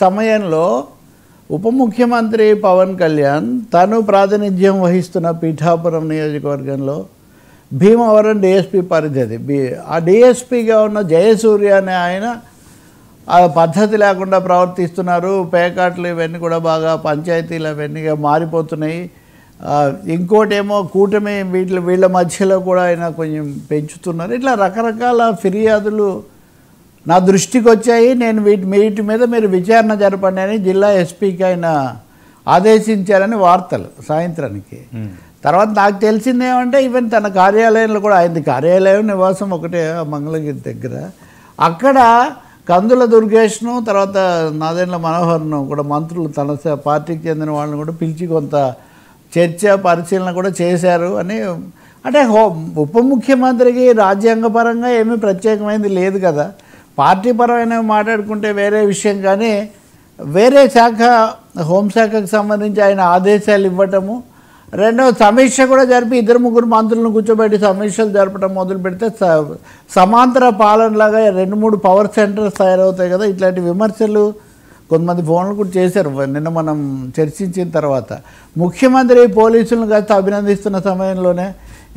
సమయంలో ఉప ముఖ్యమంత్రి పవన్ కళ్యాణ్ తను ప్రాతినిధ్యం వహిస్తున్న పీఠాపురం నియోజకవర్గంలో భీమవరం డిఎస్పీ పరిధి ఆ డిఎస్పీగా ఉన్న జయసూర్య అనే ఆయన ఆ పద్ధతి లేకుండా ప్రవర్తిస్తున్నారు. పేకాట్లు ఇవన్నీ కూడా బాగా పంచాయతీలు అవన్నీగా మారిపోతున్నాయి. ఇంకోటేమో కూటమి వీళ్ళ మధ్యలో కూడా ఆయన కొంచెం పెంచుతున్నారు. ఇట్లా రకరకాల ఫిర్యాదులు నా దృష్టికి వచ్చాయి. నేను వీటి మీద మీరు విచారణ జరపండి అని జిల్లా ఎస్పీకి ఆయన ఆదేశించారని వార్తలు సాయంత్రానికి. తర్వాత నాకు తెలిసిందేమంటే ఈవెన్ తన కార్యాలయంలో కూడా ఆయన కార్యాలయం నివాసం ఒకటే మంగళగిరి దగ్గర, అక్కడ కందుల దుర్గేష్ను తర్వాత నాదెండ్ల మనోహర్ను కూడా మంత్రులు తన పార్టీకి చెందిన వాళ్ళని కూడా పిలిచి కొంత చర్చ పరిశీలన కూడా చేశారు అని. అంటే ఉప ముఖ్యమంత్రికి రాజ్యాంగపరంగా ఏమీ ప్రత్యేకమైనది లేదు కదా, పార్టీ పరమైన మాట్లాడుకుంటే వేరే విషయం. కానీ వేరే శాఖ హోంశాఖకు సంబంధించి ఆయన ఆదేశాలు ఇవ్వటము, రెండవ సమీక్ష కూడా జరిపి 2-3 మంత్రులను కూర్చోబెట్టి సమీక్షలు జరపడం మొదలు పెడితే సమాంతర పాలనలాగా 2-3 పవర్ సెంటర్స్ తయారవుతాయి కదా. ఇట్లాంటి విమర్శలు కొంతమంది ఫోన్లు కూడా చేశారు నిన్న మనం చర్చించిన తర్వాత. ముఖ్యమంత్రి పోలీసులను కాస్త అభినందిస్తున్న సమయంలోనే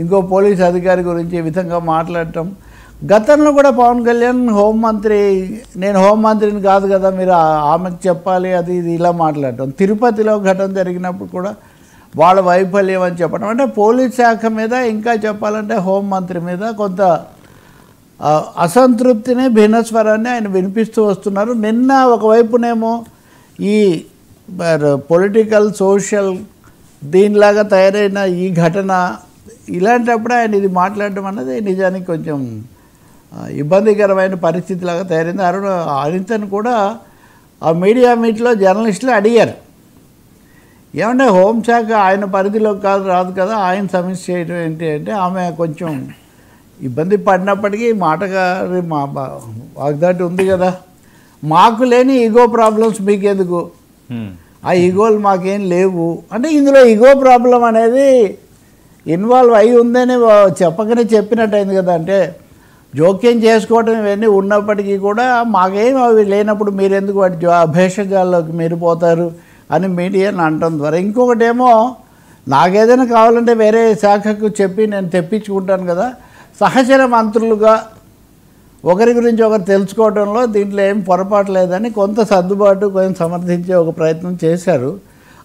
ఇంకో పోలీసు అధికారి గురించి ఈ విధంగా మాట్లాడటం. గతంలో కూడా పవన్ కళ్యాణ్ హోంమంత్రి, నేను హోంమంత్రిని కాదు కదా మీరు ఆమెకు చెప్పాలి అది ఇది ఇలా మాట్లాడటం. తిరుపతిలో ఘటన జరిగినప్పుడు కూడా వాళ్ళ వైఫల్యం అని చెప్పడం. అంటే పోలీస్ శాఖ మీద ఇంకా చెప్పాలంటే హోంమంత్రి మీద కొంత అసంతృప్తిని భిన్నస్వరాన్ని ఆయన వినిపిస్తూ వస్తున్నారు. నిన్న ఒకవైపునేమో ఈ పొలిటికల్ సోషల్ దీనిలాగా తయారైన ఈ ఘటన, ఇలాంటప్పుడు ఆయన ఇది మాట్లాడడం అన్నది నిజానికి కొంచెం ఇబ్బందికరమైన పరిస్థితిలాగా తయారైంది. అనితను కూడా ఆ మీడియా మీట్లో జర్నలిస్టులు అడిగారు, ఏమంటే హోంశాఖ ఆయన పరిధిలో రాదు కదా, ఆయన సమీక్ష చేయడం ఏంటి అంటే ఆమె కొంచెం ఇబ్బంది పడినప్పటికీ మాటగా మా వాగ్దాటి ఉంది కదా, మాకు లేని ఈగో ప్రాబ్లమ్స్ మీకెందుకు, ఆ ఈగోలు మాకేం లేవు అంటే. ఇందులో ఈగో ప్రాబ్లం అనేది ఇన్వాల్వ్ అయి ఉందని చెప్పకనే చెప్పినట్టు అయింది కదా. అంటే జోక్యం చేసుకోవటం ఇవన్నీ ఉన్నప్పటికీ కూడా మాకేం అవి లేనప్పుడు మీరెందుకు వాటి భేషజాల్లోకి మీరు పోతారు అని మీడియాని అనటం ద్వారా. ఇంకొకటేమో నాకేదైనా కావాలంటే వేరే శాఖకు చెప్పి నేను తెప్పించుకుంటాను కదా, సహచర మంత్రులుగా ఒకరి గురించి ఒకరు తెలుసుకోవడంలో దీంట్లో ఏం పొరపాటు లేదని కొంత సర్దుబాటు కొంచెం సమర్థించే ఒక ప్రయత్నం చేశారు.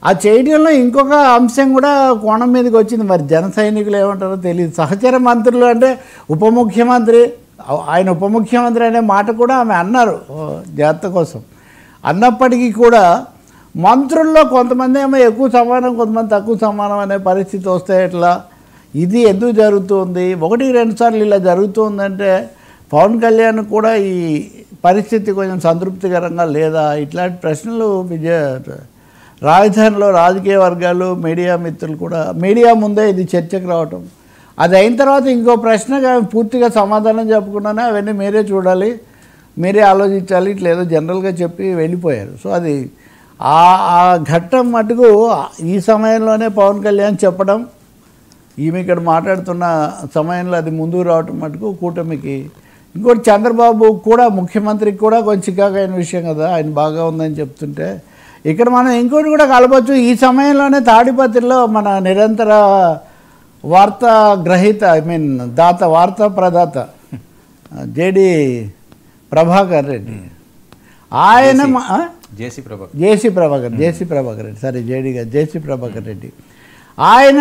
ఆ చేయడంలో ఇంకొక అంశం కూడా కోణం మీదకి వచ్చింది. మరి జన సైనికులు ఏమంటారో తెలియదు. సహచర మంత్రులు అంటే ఉప ముఖ్యమంత్రి, ఆయన ఉప ముఖ్యమంత్రి అనే మాట కూడా ఆమె అన్నారు జాగ్రత్త కోసం. అన్నప్పటికీ కూడా మంత్రుల్లో కొంతమంది ఏమో ఎక్కువ సమానం, కొంతమంది తక్కువ సమానం అనే పరిస్థితి వస్తే ఎట్లా, ఇది ఎందుకు జరుగుతుంది, 1-2 సార్లు ఇలా జరుగుతుందంటే పవన్ కళ్యాణ్ కూడా ఈ పరిస్థితి కొంచెం సంతృప్తికరంగా లేదా, ఇట్లాంటి ప్రశ్నలు రాజధానిలో రాజకీయ వర్గాలు మీడియా మిత్రులు కూడా మీడియా ముందే ఇది చర్చకు రావటం. అది అయిన తర్వాత ఇంకో ప్రశ్నగా పూర్తిగా సమాధానం చెప్పకుండానే అవన్నీ మీరే చూడాలి, మీరే ఆలోచించాలి ఇట్లా ఏదో జనరల్గా చెప్పి వెళ్ళిపోయారు. సో అది ఆ ఘట్టం మటుకు ఈ సమయంలోనే పవన్ కళ్యాణ్ చెప్పడం, ఈమె ఇక్కడ మాట్లాడుతున్న సమయంలో అది ముందుకు రావటం మటుకు కూటమికి. ఇంకోటి చంద్రబాబు కూడా ముఖ్యమంత్రికి కూడా కొంచెం చికాకైన విషయం కదా, ఆయన బాగా ఉందని చెప్తుంటే. ఇక్కడ మనం ఇంకోటి కూడా కలపచ్చు. ఈ సమయంలోనే తాడిపత్రిలో మన నిరంతర వార్తా గ్రహీత వార్తా ప్రదాత జేడి ప్రభాకర్ రెడ్డి, ఆయన జేసీ ప్రభాకర్ రెడ్డి, సరే జేడీగా జేసీ ప్రభాకర్ రెడ్డి, ఆయన